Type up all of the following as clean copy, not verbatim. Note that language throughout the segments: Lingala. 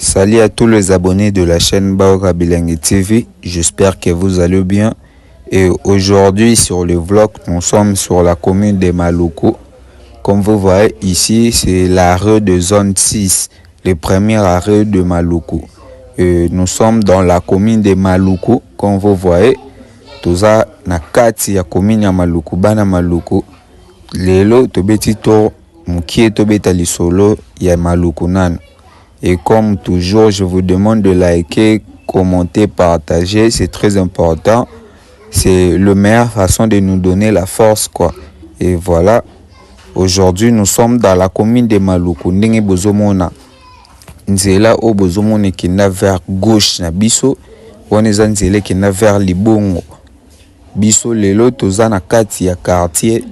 Salut à tous les abonnés de la chaîne Baoka Bilingue TV, j'espère que vous allez bien. Et aujourd'hui sur le vlog, nous sommes sur la commune de Maluku. Comme vous voyez ici, c'est l'arrêt de zone 6, le premier arrêt de Maluku. Et nous sommes dans la commune de Maluku, comme vous voyez. Toza na kati ya commune ya Maluku, bana Maluku. Lelo tobeti to mukie tobeta lisolo ya Maluku nano. Et comme toujours, je vous demande de liker, commenter, partager. C'est très important. C'est la meilleure façon de nous donner la force, quoi. Et voilà. Aujourd'hui, nous sommes dans la commune de Maluku. Ndenge bozomona. Nzela o bozomona qui na vers gauche na biso. Oneza nzela qui na vers libongo. Biso lelo toza na kati ya quartier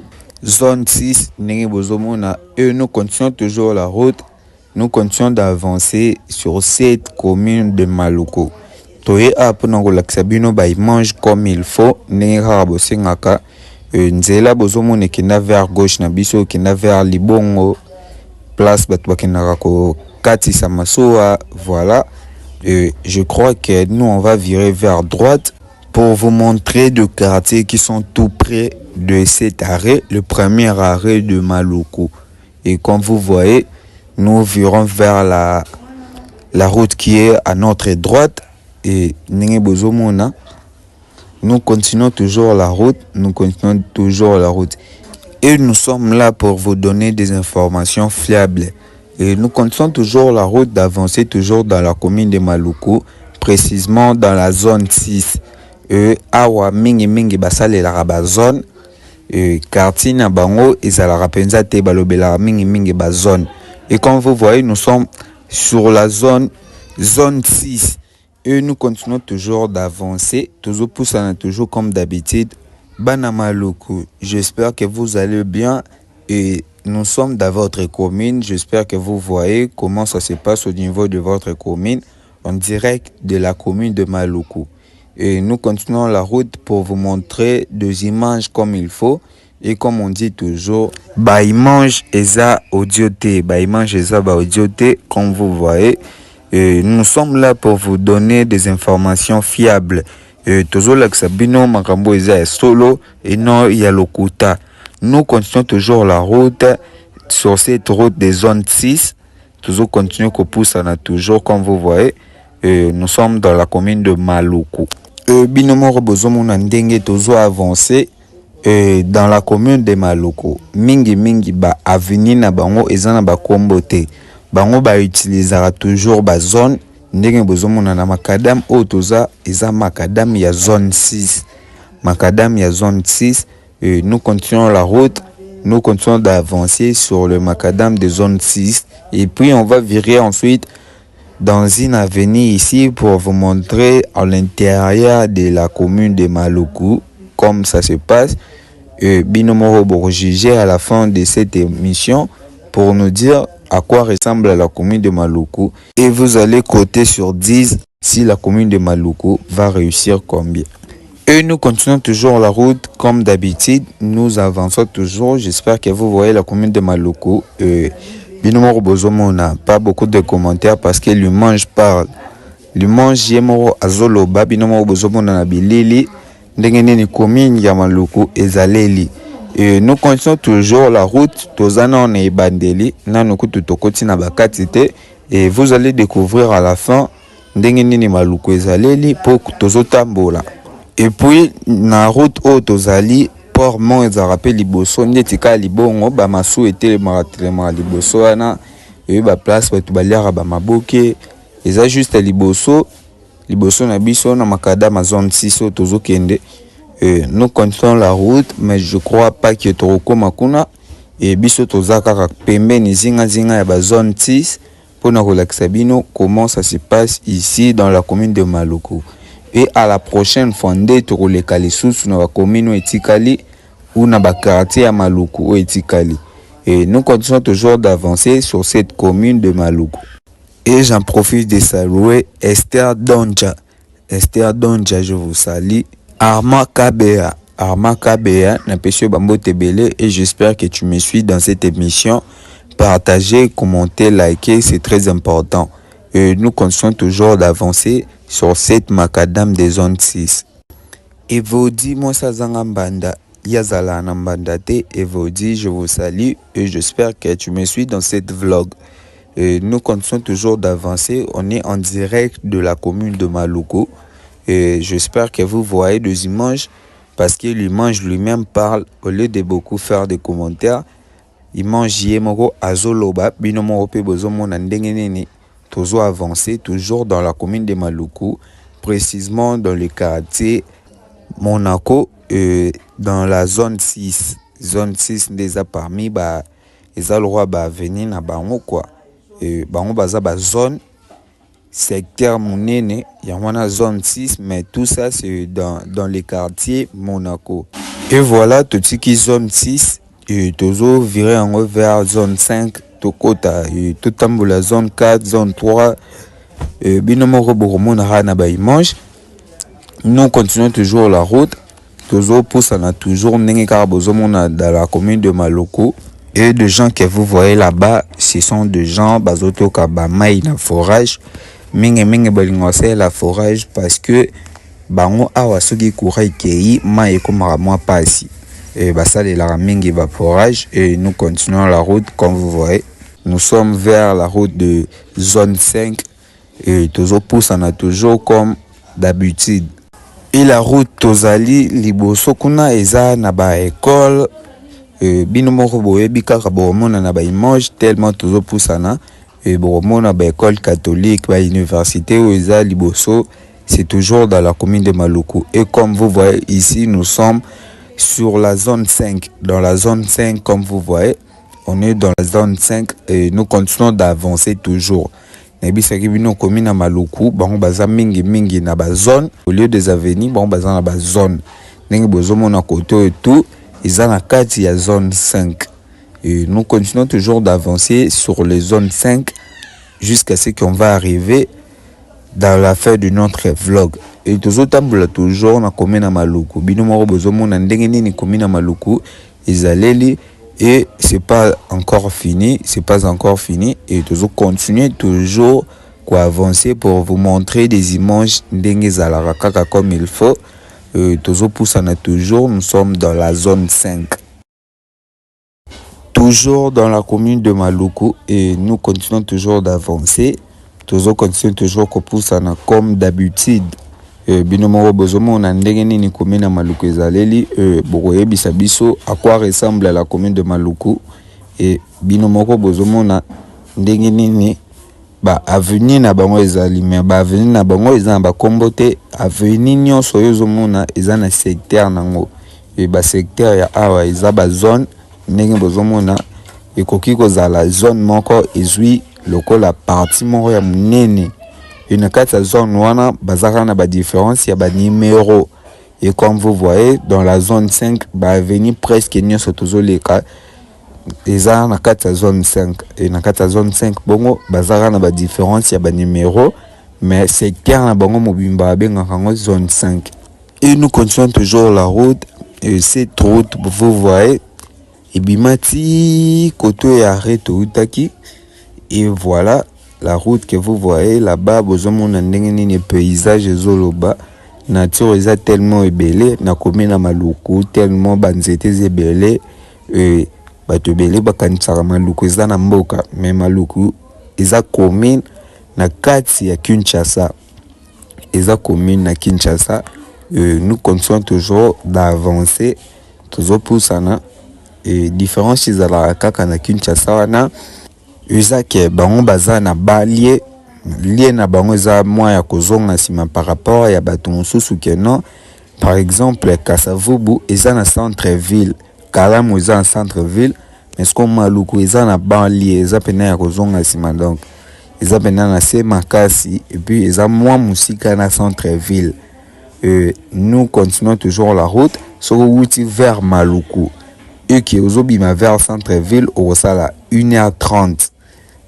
zone 6 ndenge bozomona. Et nous continuons toujours la route. Nous continuons d'avancer sur cette commune de Maluku. Toye aponango laksabino ba mange comme il faut. Nenga bosengaka. Nzela bozomone kina vers gauche na biso kina vers libongo. Place batwa kina ko kati samasoa. Voilà. Je crois que nous on va virer vers droite pour vous montrer deux quartiers qui sont tout près de cet arrêt, le premier arrêt de Maluku. Et comme vous voyez, nous virons vers la route qui est à notre droite. Et nous continuons toujours la route. Nous continuons toujours la route. Et nous sommes là pour vous donner des informations fiables. Et nous continuons toujours la route d'avancer toujours dans la commune de Maluku. Précisément dans la zone 6. Awa mingi basale la raba zone. Quartier na bango ezala penza te balobela mingi ba zone. Et comme vous voyez, nous sommes sur la zone 6. Et nous continuons toujours d'avancer. Toujours poussant, toujours comme d'habitude. Bana Maluku, j'espère que vous allez bien. Et nous sommes dans votre commune. J'espère que vous voyez comment ça se passe au niveau de votre commune. En direct de la commune de Maluku. Et nous continuons la route pour vous montrer des images comme il faut. Et comme on dit toujours, image eza audioté, image eza audioté, comme vous voyez. Nous sommes là pour vous donner des informations fiables. Toujours l'axabino makambo eza solo et non il y a lokuta. Nous continuons toujours la route sur cette route des zones 6. Toujours continuer qu'on pousse à toujours comme vous voyez. Nous sommes dans la commune de Maluku. Binomo bozomo na ndenge toujours avancé. Dans la commune de Maluku, mingi ba avenue na bango ezana ba kombo te. Bango ba utilisera toujours ba zone ndenge bozomona na makadam otoza eza makadam ya zone 6. Makadam ya zone 6, nous continuons la route, nous continuons d'avancer sur le macadam de zone 6 et puis on va virer ensuite dans une avenue ici pour vous montrer à l'intérieur de la commune de Maluku comme ça se passe. Binomoro pour juger à la fin de cette émission pour nous dire à quoi ressemble la commune de Maluku. Et vous allez coter sur 10 si la commune de Maluku va réussir combien. Et nous continuons toujours la route comme d'habitude. Nous avançons toujours. J'espère que vous voyez la commune de Maluku. Binomoro Bozomo n'a pas beaucoup de commentaires parce que l'humange parle. L'humange yemoro azolo binomoro Bozomo na bilili. Ndengene commune ya Maluku ezaleli. Nous continuons toujours la route tozana on est bandeli nanuku tutokoti na bakati te et vous allez découvrir à la fin ndengene Maluku ezaleli pour tozotambola. Et puis na route o tozali port mont ezarape liboso ndetika libongo ba masu etele maratrema liboso ana et ba place ba tubaliara ba maboke eza juste liboso na biso na makadam zone 6 tozo kende. Nous continuons la route mais je crois pas que toroko makuna et biso toza kaka pembeni zinga ya ba zone 6 pour na relaxer bino comment ça se passe ici dans la commune de Maluku. Et à la prochaine fois ndé to koleka lisusu na ba commune etikali ou na ba quartier ya Maluku etikali. Et nous continuons toujours d'avancer sur cette commune de Maluku. Et j'en profite de saluer Esther Donja. Esther Donja, je vous salue. Arma Kabea, na pesio bambo tebele et j'espère que tu me suis dans cette émission. Partagez, commentez, likez, c'est très important. nous continuons toujours d'avancer sur cette macadam des zones 6. Et vous dit, moi, ça Banda, Yazala Nambanda te, et vous dit, je vous salue et j'espère que tu me suis dans cette vlog. Nous continuons toujours d'avancer. On est en direct de la commune de Maluku. Et j'espère que vous voyez des images parce que l'image lui-même parle au lieu de beaucoup faire des commentaires. Image yemoko azoloba binomoro pe bozomo na ndenge nini toujours avancer toujours dans la commune de Maluku, précisément dans le quartier Monaco, dans la zone 6. Zone 6 déjà parmi ba eza le roi ba venir na bango quoi. Bango baza ba zone secteur monene yamana zone 6, mais tout ça c'est dans les quartiers Monaco. Et voilà tout ce qui zone 6 et toujours virer en vers zone 5 tokota et tout la zone 4 zone 3 binomoro boromona hana ba image. Nous continuons toujours la route toujours pour ça na toujours ndenge karabozomona dans la commune de Maluku. Et les gens que vous voyez là-bas, ce sont des gens bazoto kabamai na forage. Minge balingose la forage parce que bango awa soki courant kei ma ekomara moi pasi. Et basale la mingi ba forage et nous continuons la route comme vous voyez. Nous sommes vers la route de zone 5 et toujours pousse on a toujours comme d'habitude. Et la route tozali liboso kuna eza na ba école bino moko boyebi kaka bomona na ba image tellement toujours poussana et bomona ba école catholique ba université où eza liboso, c'est toujours dans la commune de Maluku. Et comme vous voyez ici nous sommes sur la zone 5. Dans la zone 5 comme vous voyez, on est dans la zone 5 et nous continuons d'avancer toujours. Nebi saki bino commune na Maluku bango baza mingi na ba zone au lieu des avenues bango baza na ba zone. Ndenge bozomona koto et tout ils ont la carte, il y a zone 5. Et nous continuons toujours d'avancer sur les zones 5 jusqu'à ce qu'on va arriver dans la fin de notre vlog. Et toujours toujours na commune na Maluku. Binomoro bozomo na ndenge nini commune na Maluku ezaleli et c'est pas encore fini, et toujours continuer toujours quoi avancer pour vous montrer des images ndenge zalara kaka comme il faut. Toujours poussana toujours, nous sommes dans la zone 5. Toujours dans la commune de Maluku et nous continuons toujours d'avancer. Toujours continuons toujours que poussana comme d'habitude. Binomoro bozomo na ndenge nini commune na Maluku ezaleli bokoye bisabiso à quoi ressemble la commune de Maluku et binomoro bozomo na ndenge nini ba avenue na bango ezali mais ba avenue na bango eza ba kombote avenue nyonso yozomona eza na secteur nango et ba secteur ya awa eza ba zone ndenge bozomona ekoki kozala zone moko ezui lokola partie moko ya munene une carte zone wana bazaka na ba différence ya ba numéro et comme vous voyez dans la zone 5 ba avenue presque nyonso tozoleka eza na kati zone 5 et na kati zone 5 bongo bazara na ba différence ya ba numéro mais secteur na bongo mobimba benga kango zone 5. Et nous continuons toujours la route et cette route vous voyez et bimati koto ya arrêt utaki et voilà la route que vous voyez là-bas bozomona ndenge nini paysage ezoloba nature eza tellement ebele na commune na Maluku tellement banzete ebele et bato bele bakanisaka Maluku eza na mboka mais Maluku eza commune na kati ya Kinshasa eza commune na Kinshasa. Nous continuons toujours d'avancer toujours poussana et différence ezala kaka na Kinshasa wana eza ke bango baza na balie na bango eza mwa ya kozonga sima par rapport ya bato mosusu ke non. Par exemple Kasavubu eza na centre ville, Kalamu eza en centre ville, mais comme Maluku eza na banlieue eza pena ya kozonga sima donc eza pena na se makasi et puis eza mwa musika na centre ville. Nous continuons toujours la route sur route vers Maluku et qui ozobima vers centre ville au sala 1h30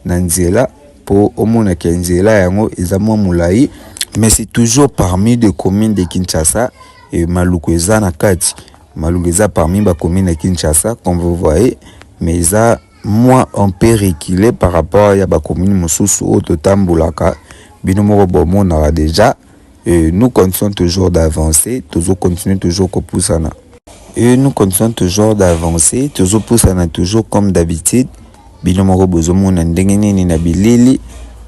na nzela pour omona ke nzela yango eza mwa mulai mais c'est toujours parmi des communes de Kinshasa et Maluku eza na kati. Maluku eza parmi ba communes de Kinshasa comme vous voyez mais eza moi on peut reculer par rapport à ba commune mosusu au Tambulaka bino moko bomona déjà. Et nous continuons toujours d'avancer, toujours continuer toujours ko poussana. Et nous continuons toujours d'avancer, toujours poussana toujours comme d'habitude. Bino moko bozomona ndenge nini na bilili,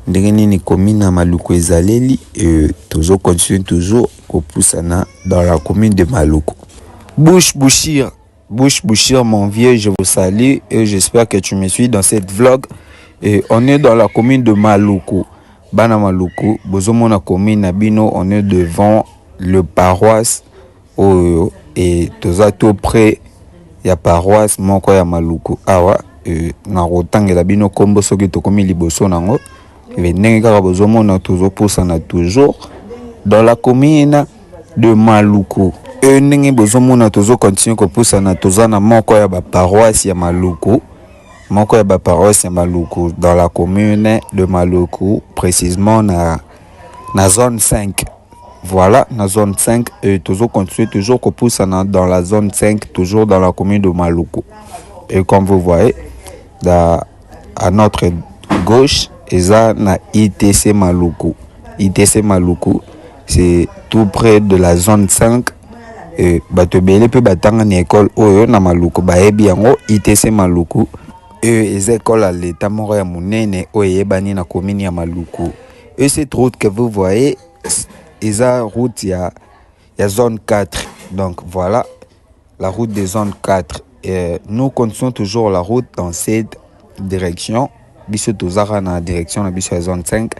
ndenge nini commune Maluku ezaleli, et toujours continuer toujours ko poussana dans la commune de Maluku. Bouche Bouchir, mon vieux, je vous salue et j'espère que tu me suis dans cette vlog. Et on est dans la commune de Maluku. Bana Maluku, bozomona commune Nabino, on est devant le paroisse et tout près ya paroisse moko ya Maluku. Awa na rotangela bino kombo soki tokomi liboso nango. Et ndenge kaka bozomona tozopusana toujours dans la commune de Maluku. Et ndenge bozomona tozo continue kopusana tozana moko ya ba paroisse ya Maluku. Moko ya ba paroisse ya Maluku dans la commune de Maluku, précisément na zone 5. Voilà, na zone 5 et toujours continuer toujours kopusana dans la zone 5, toujours dans la commune de Maluku. Et comme vous voyez, à notre gauche, eza na ITC Maluku. ITC Maluku, c'est tout près de la zone 5. Bato bele pe batanga ni école oyo na Maluku baebi yango ITC Maluku. Les écoles à l'état moko ya munene oyebani na commune ya Maluku. Et cette route que vous voyez, eza route ya zone 4. Donc voilà la route de zone 4. Et nous continuons toujours la route dans cette direction. Biso tozara na direction na biso ya zone 5.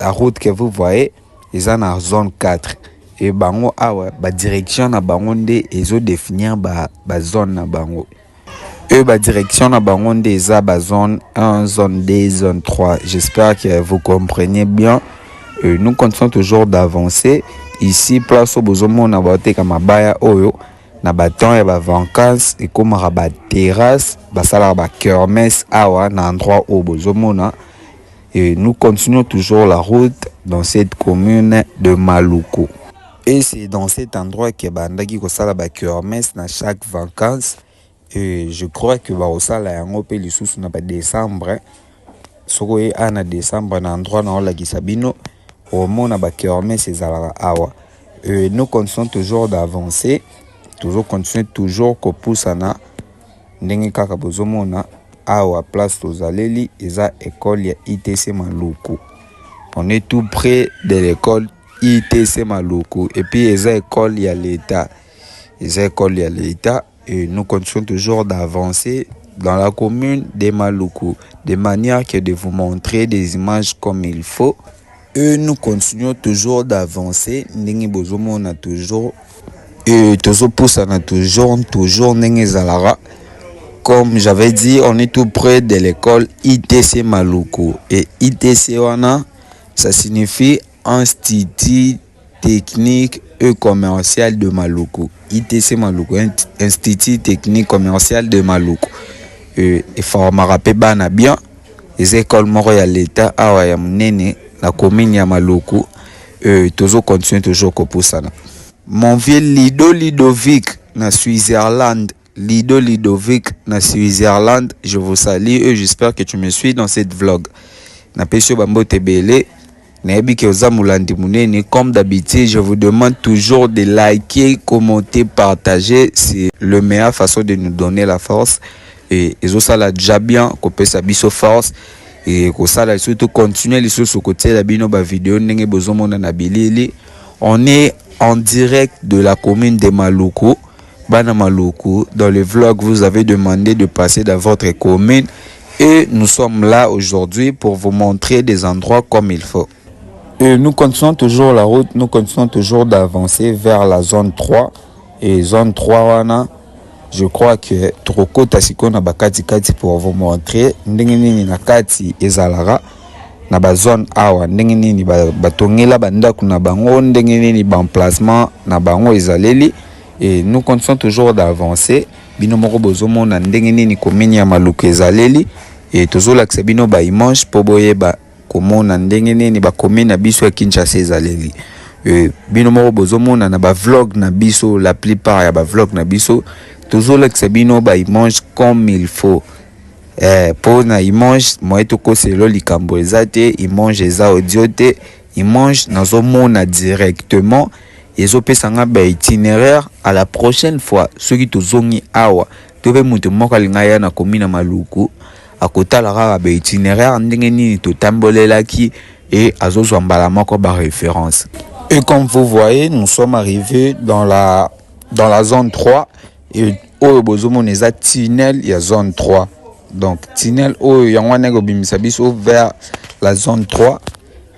La route que vous voyez, eza na zone 4. Et bango awa ba direction na bango nde ezo définir ba zone na bango. Ba direction na bango nde eza ba zone 1, zone 2, zone 3. J'espère que vous comprenez bien. Nous continuons toujours d'avancer. Ici place au bozomona bateka mabaya oyo na baton ya ba vacances et comme ba terrasse basala ba kermesse awa na endroit au bozomona. Et nous continuons toujours la route dans cette commune de Maluku. Et c'est dans cet endroit que bandaki kosala ba kermesse na chaque vacances. Et je crois que ba osala yango pe lisusu na ba décembre. Soko e ana décembre na endroit na ola kisabino au mona ba kermesse ezala awa. Nous continuons toujours d'avancer, toujours continuer toujours ko poussana ndenge kaka bozomona awa place tozaleli eza école ya ITC Maluku. On est tout près de l'école ITC Maluku et puis les écoles y a l'État. Les écoles y a l'État et nous continuons toujours d'avancer dans la commune de Maluku de manière que de vous montrer des images comme il faut. Et nous continuons toujours d'avancer. Ndenge bozomona toujours et toujours poussana toujours ndenge zalara. Comme j'avais dit, on est tout près de l'école ITC Maluku et ITC wana ça signifie Institut technique et commercial de Maluku. ITC Maluku, Institut technique commercial de Maluku. Et faut me rappeler bana bien les écoles moko ya l'État awa ya munene la commune ya Maluku. Toujours continuer toujours kopusana. Mon vieux Ludovic na Switzerland. Ludovic na Switzerland, je vous salue et j'espère que tu me suis dans cette vlog. Na pesio bambo tebele. Comme d'habitude, je vous demande toujours de liker, commenter, partager. C'est la meilleure façon de nous donner la force. Et ça là déjà bien, qu'on peut s'habiller force. Et que ça là surtout continuer les choses côté la bino ba vidéo n'enge bozomona na bilili. On est en direct de la commune de Maluku. Bana Maluku. Dans le vlog, vous avez demandé de passer dans votre commune. Et nous sommes là aujourd'hui pour vous montrer des endroits comme il faut. Et nous continuons toujours la route, nous continuons toujours d'avancer vers la zone 3. Et zone 3, wana, je crois que Troko Tasiko na bakati kati pour vous montrer. Ndenge nini na kati ezalara na ba zone awa. Ndenge nini batongela bandaku na bango. Ndenge nini ba emplacement na bango ezaleli. Et nous continuons toujours d'avancer. Bino moko bozomo na ndenge nini commune ya Maluku ezaleli. Et toujours lakse bino ba image po boyeba komona ndenge nini ba commune na biso ya Kinshasa ezaleli. Bino moko bozomona na ba vlog na biso, la plupart ya ba vlog na biso toujours lakse bino ba image comme il faut. Pour na image moi toko selo likambo ezate image eza audio te image nazomona directement ezopesanga ba itinéraire à la prochaine fois soki tozongi awa tobe mutu moko alinga ya na komina Maluku akotala kaka ba itinéraire ndenge nini totambolelaki et azozwa mbala moko ba référence. Et comme vous voyez, nous sommes arrivés dans la zone 3 et au bozomo neza tunnel il y a zone 3. Donc tunnel au yangwana gobimisa biso vers la zone 3.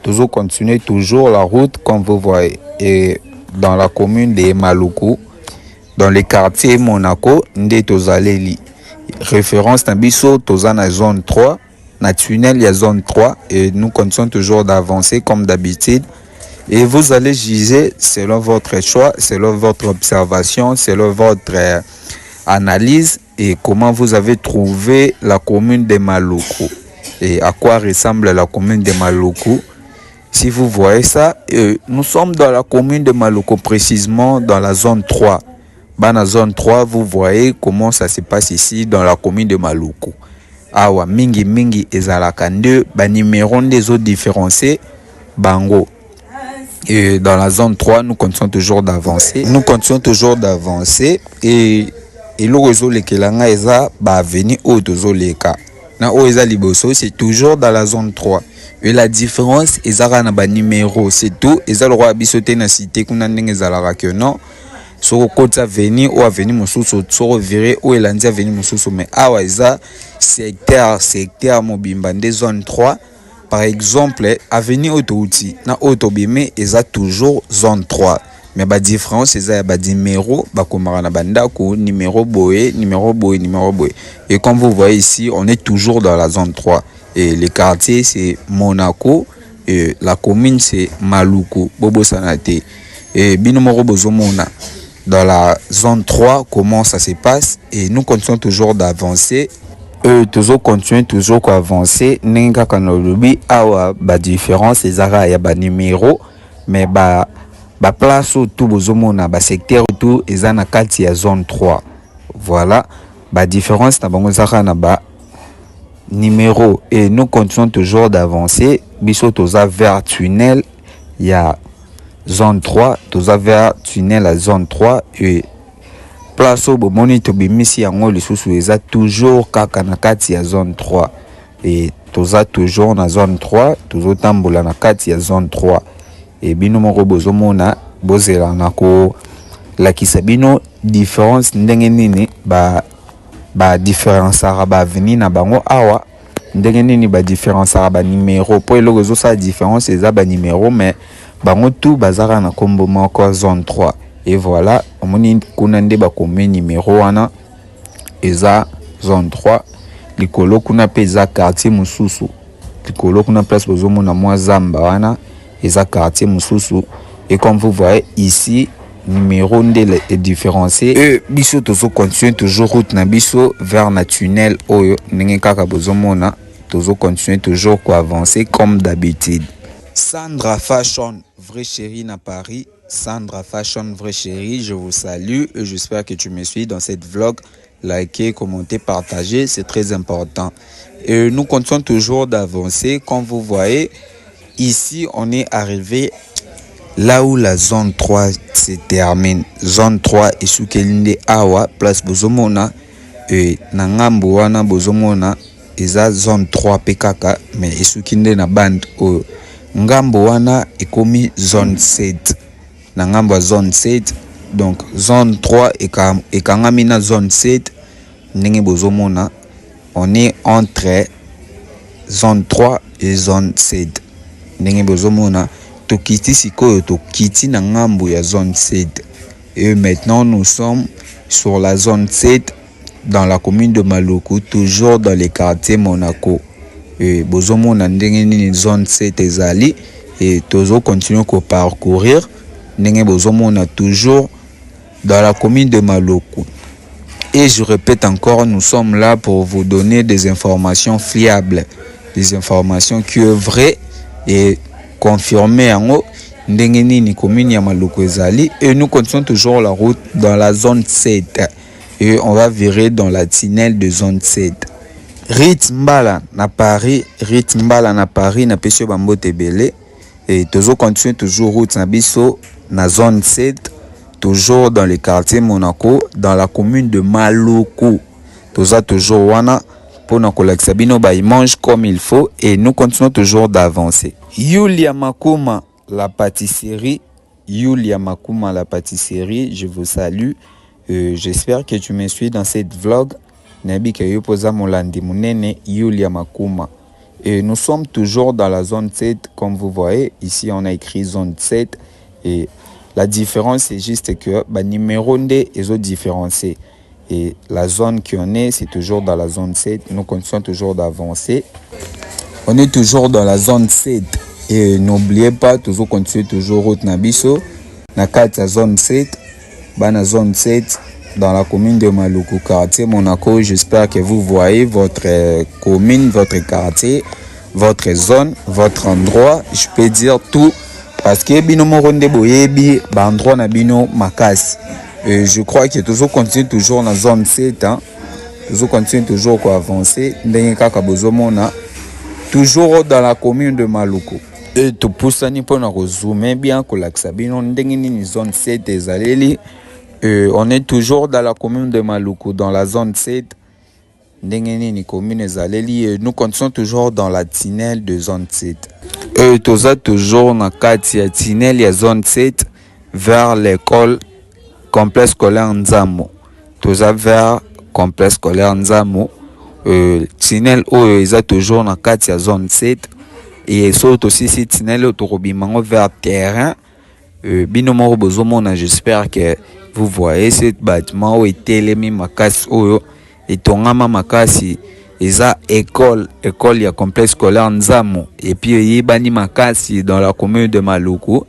Toujours continuer toujours la route comme vous voyez et dans la commune de Maluku dans les quartiers Monaco nde tozaleli référence na biso tozana zone 3 na tunnel il y a zone 3 et nous continuons toujours d'avancer comme d'habitude et vous allez juger selon votre choix, selon votre observation, selon votre analyse et comment vous avez trouvé la commune de Maluku et à quoi ressemble la commune de Maluku. Si vous voyez ça, nous sommes dans la commune de Maluku, précisément dans la zone 3. Dans la zone 3, vous voyez comment ça se passe ici dans la commune de Maluku. Awa mingi ezalaka nde ba numéro des autres différenciés bango. Et dans la zone 3, nous continuons toujours d'avancer. Et le réseau lekelanga eza ba avenue Otozoleka. Na oeza liboso, c'est toujours dans la zone 3. Et la différence ezara na ba numéro, c'est tout. Eza le roi bisoté na cité kuna ndenge ezalaka que non. Soko kota avenue ou avenue mosusu soko viré ou elandi avenue mosusu mais awa eza secteur mobimba de zone 3. Par exemple, avenue Otouti, na Otobime, eza toujours zone 3. Mais la différence, c'est que les numéros, numéro boé. Et comme vous voyez ici, on est toujours dans la zone 3. Et les quartiers, c'est Monaco. Et la commune, c'est Maluku, Bobo Sanate. Et Binomoro Bozomona. Dans la zone 3, comment ça se passe? Et nous continuons toujours d'avancer. Toujours continuer toujours à avancer ninga kanolobi awa ba différence ezara ya ba numéro mais ba place tout bozomona ba secteur tout ezana kati ya zone 3. Voilà ba différence na bango zara na ba numéro et nous continuons toujours d'avancer biso toza vers tunnel ya zone 3 toza vers tunnel à zone 3 et place au bomoni tobimisi yango lisusu eza toujours kaka na kati ya zone 3 et toza toujours na zone 3 toujours tambola na kati ya zone 3 et bino moko bozomona bozela na ko lakisa bino différence ndenge nini ba différence ba avenue na bango awa ndenge nini ba différence ba numéro po eloko zo sa différence eza ba numéro mais bango tout bazara na kombo moko zone 3. Et voilà, on a une commune numéro 1 eza zone 3. Likolo kuna peza quartier mususu. Likolo kuna place bozomona mwa zamba wana eza quartier mususu. Et comme vous voyez ici, numéro ndele est différencié. Et biso tozo continue toujours route na biso vers na tunnel oyo ndenge kaka bozomona tozo continue toujours ko avancer comme d'habitude. Sandra Fashion, vraie chérie na Paris. Sandra Fashion, vraie chérie, je vous salue et j'espère que tu me suis dans cette vlog. Likez, commentez, partagez, c'est très important. Et nous continuons toujours d'avancer. Comme vous voyez, ici, on est arrivé là où la zone 3 se termine. Zone 3 est sous Kelinde Awa, place Bozomona. Et Nangambo wana Bozomona, eza zone 3 PKK, mais est sous Kelinde na bande. Ngambo wana est commis zone 7. Nangamba zone 7 donc zone 3 et kangamina zone 7 ndenge bozomona on est entre zone 3 et zone 7 ndenge bozomona tokiti sikoyo tokiti na ngambo ya zone 7 et maintenant nous sommes sur la zone 7 dans la commune de Maluku toujours dans les quartiers Monaco et bozomona ndenge nini zone 7 ezali et tozo continuer ko parcourir. On a toujours dans la commune de Maluku. Et je répète encore, nous sommes là pour vous donner des informations fiables, des informations qui sont vraies et confirmées en haut. Ni commune ya Maluku ezali et nous continuons toujours la route dans la zone 7 et on va virer dans la tunnel de zone 7. Mbala na Paris na pesio bambote belé et toujours continue toujours route na biso na zone 7 toujours dans le quartier Monaco dans la commune de Maluku. Toujours wana pour nous collecter bino ba mange comme il faut et nous continuons toujours d'avancer. Yulia Makuma la pâtisserie, je vous salue. J'espère que tu me suis dans cette vlog. Nabi ke yopoza molandi munene Yulia Makuma. Et nous sommes toujours dans la zone 7 comme vous voyez. Ici on a écrit zone 7 et la différence c'est juste que bah numéro 2 est différencié. Et la zone qu'on est, c'est toujours dans la zone 7. Nous continuons toujours d'avancer. On est toujours dans la zone 7. Et n'oubliez pas, toujours continuer toujours route Nabiso. Na 4 zone 7. Dans zone 7. Dans la commune de Maluku, quartier Monaco. J'espère que vous voyez votre commune, votre quartier, votre zone, votre endroit. Je peux dire tout. Parce que bino moronde boyebi, bandroit na bino makasi. Je crois que toujours continue toujours dans la zone 7. Hein? Toujours continue toujours à avancer. Toujours dans la commune de Maluku. Et tout pour ça, nous pouvons résumer bien que la zone 7 des Aleli. On est toujours dans la commune de Maluku, dans la zone 7. Nous continuons toujours dans la tunnel de zone 7. Toujours dans la tunnel de zone 7 vers l'école complexe scolaire Nzamo. Vers complexe scolaire Nzamo. Tunnel est toujours dans la zone 7. Et surtout aussi si tunnel est vers terrain. Binomoro bozomona, j'espère que vous voyez ce bâtiment où est télémi makasi oyo et tongama makasi eza école ya complexe scolaire Nzamo et puis yebani makasi dans la commune de Maluku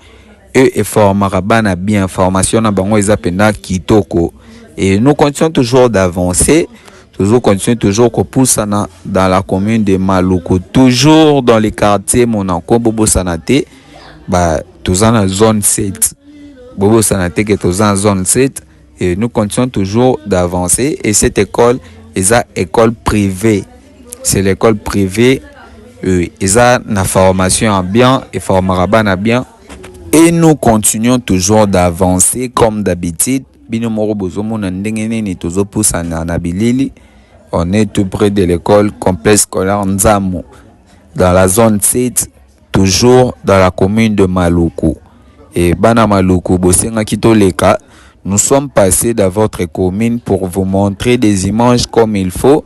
et formera bana bien formation na bango eza pena kitoko et nous continuons toujours d'avancer toujours kopusana dans la commune de Maluku toujours dans les quartiers Monaco bobo sanate ba tous en zone 7. Bobo Sanate qui est en zone 7 et nous continuons toujours d'avancer et cette école est une école privée. C'est l'école privée ils ont une formation bien et formera bien et nous continuons toujours d'avancer comme d'habitude. Binomoro bozomo na ndenge ni tozo pusana na bilili. On est tout près de l'école complexe scolaire Nzamo dans la zone 7. Toujours dans la commune de Maluku. Et Bana Maluku, Bosenga Kitoleka, nous sommes passés dans votre commune pour vous montrer des images comme il faut.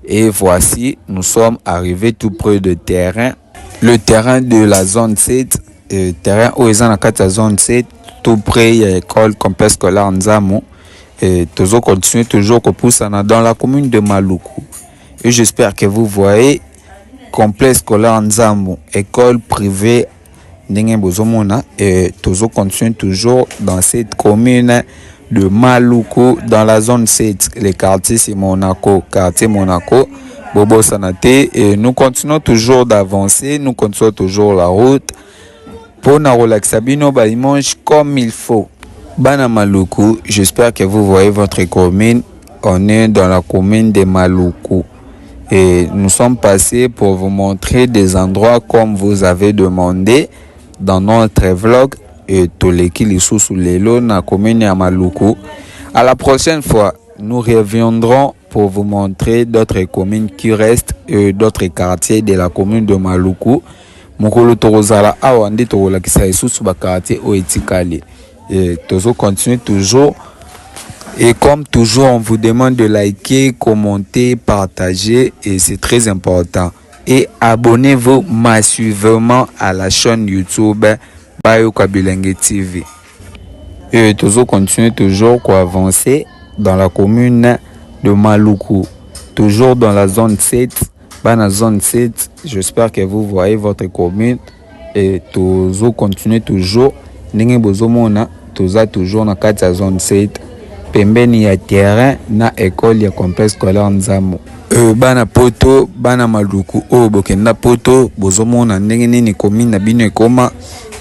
Et voici, nous sommes arrivés tout près de terrain. Le terrain de la zone 7, terrain où ils ont la zone 7, tout près de l'école complexe scolaire Nzamo. Et toujours continuer toujours dans la commune de Maluku. Et j'espère que vous voyez. Complexe scolaire Nzamo, école privée Ndenge Bozomona et toujours continue toujours dans cette commune de Maluku dans la zone 7, les quartiers c'est Monaco, quartier Monaco, Bobo Sanate et nous continuons toujours d'avancer, nous continuons toujours la route pour na relaxer bino ba dimanche comme il faut. Bana Maluku, j'espère que vous voyez votre commune, on est dans la commune de Maluku. Et nous sommes passés pour vous montrer des endroits comme vous avez demandé dans notre vlog et tous les qui sont sous les lots dans la commune de Maluku. À la prochaine fois, nous reviendrons pour vous montrer d'autres communes qui restent et d'autres quartiers de la commune de Maluku. Mukolo Torozala Awandi Torola qui s'est sous le quartier Oetikali. Et toujours continue toujours. Et comme toujours, on vous demande de liker, commenter, partager et c'est très important. Et abonnez-vous massivement à la chaîne YouTube Bayoka Bilenge TV. Et toujours continuer toujours à avancer dans la commune de Maluku. Toujours dans la zone 7. Dans la zone 7, j'espère que vous voyez votre commune. Et toujours continuer toujours. N'enge bozomona, toujours dans la zone 7. Pembeni ya terrain na école ya complexe scolaire Nzamo. Bana poto, bana Maluku, bokenda poto, bozomona ndenge nini commune na bino ekoma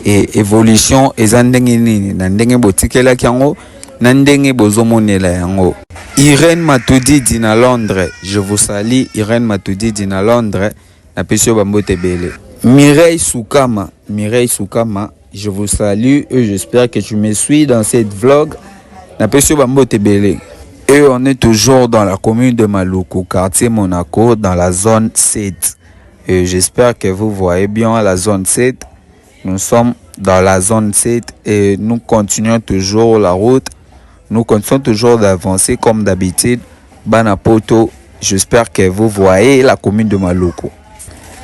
et évolution eza ndenge nini na ndenge botikela kyango na ndenge bozomonela yango. Irène Matoudi dina Londres, je vous salue. Irène Matoudi dina Londres, na pesio bambote bele. Mireille Soukama, je vous salue et j'espère que tu me suis dans cette vlog. Na pesio bambote bele. Et on est toujours dans la commune de Maluku, quartier Monaco, dans la zone 7. Et j'espère que vous voyez bien la zone 7. Nous sommes dans la zone 7 et nous continuons toujours la route. Nous continuons toujours d'avancer comme d'habitude. Banapoto, j'espère que vous voyez la commune de Maluku.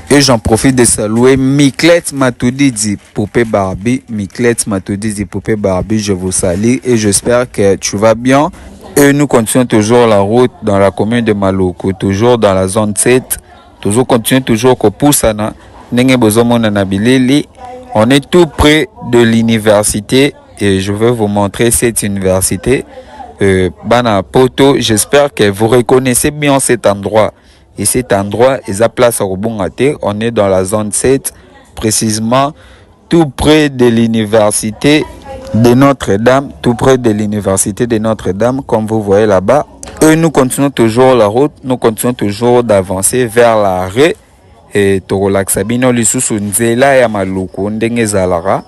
Et j'en profite de saluer Miklet Matoudi dit Poupée Barbie. Miklet Matoudi dit Poupée Barbie, je vous salue et j'espère que tu vas bien. Et nous continuons toujours la route dans la commune de Maluku, toujours dans la zone 7. Toujours continuons toujours au Poussana. On est tout près de l'université et je vais vous montrer cette université. Bana Poto, j'espère que vous reconnaissez bien cet endroit. Et cet endroit est à place au Bongate. On est dans la zone 7, précisément tout près de l'université de Notre-Dame, tout près de l'université de Notre-Dame, comme vous voyez là-bas. Et nous continuons toujours la route, nous continuons toujours d'avancer vers l'arrêt. Et Torolaxabino Lisusu Nzela ya Maluku Ndenge Zalara.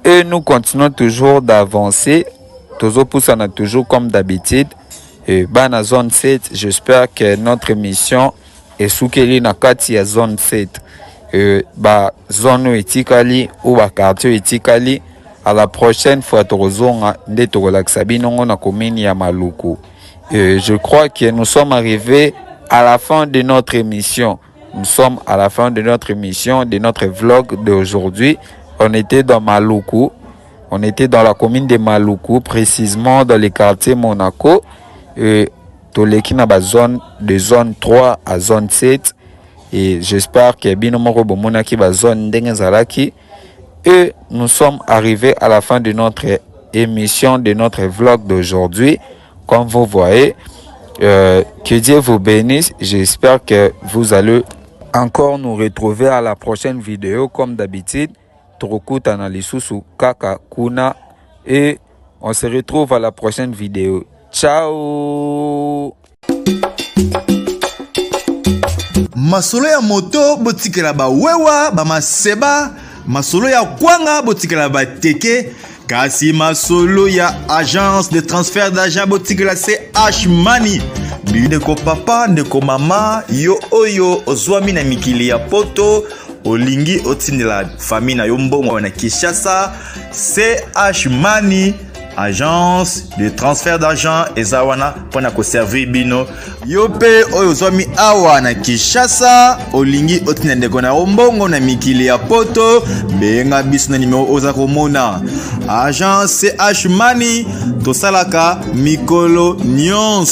Et nous continuons toujours d'avancer. Tozo Poussana toujours comme d'habitude. Et Bana zone 7, j'espère que notre mission est soukeli na kati ya zone 7. Ba zone etikali ou ba quartier etikali. À la prochaine fois Torozonga nde Torolaxabino na commune ya Maluku. Je crois que nous sommes arrivés à la fin de notre émission. Nous sommes à la fin de notre émission, de notre vlog d'aujourd'hui. On était dans Maluku. On était dans la commune de Maluku, précisément dans le quartier Monaco. Toleki na ba zone de zone 3 à zone 7. Et j'espère que binomoro bomonaki ba zone ndenge zalaki. Et nous sommes arrivés à la fin de notre émission, de notre vlog d'aujourd'hui. Comme vous voyez, que Dieu vous bénisse. J'espère que vous allez encore nous retrouver à la prochaine vidéo comme d'habitude. Trokuta na lisusu kaka kuna et on se retrouve à la prochaine vidéo. Ciao. Masolo ya moto botikela ba wewa ba maseba, masolo ya kwanga botikela ba teke. Kasi masolo ya agence de transfert d'argent botikela CH Money. Ndeko papa, ndeko mama, yo oyo ozwami na mikili ya poto, olingi otindela famille na yo mbongo na Kinshasa, CH Money, agence de transfert d'argent ezawana pona ko servir bino. Yo pe oyo ozwami awa na Kinshasa, olingi otindela ndeko na mbongo na mikili ya poto, benga biso na numéro oza komona. Agence CH Money, tosalaka mikolo nyonso.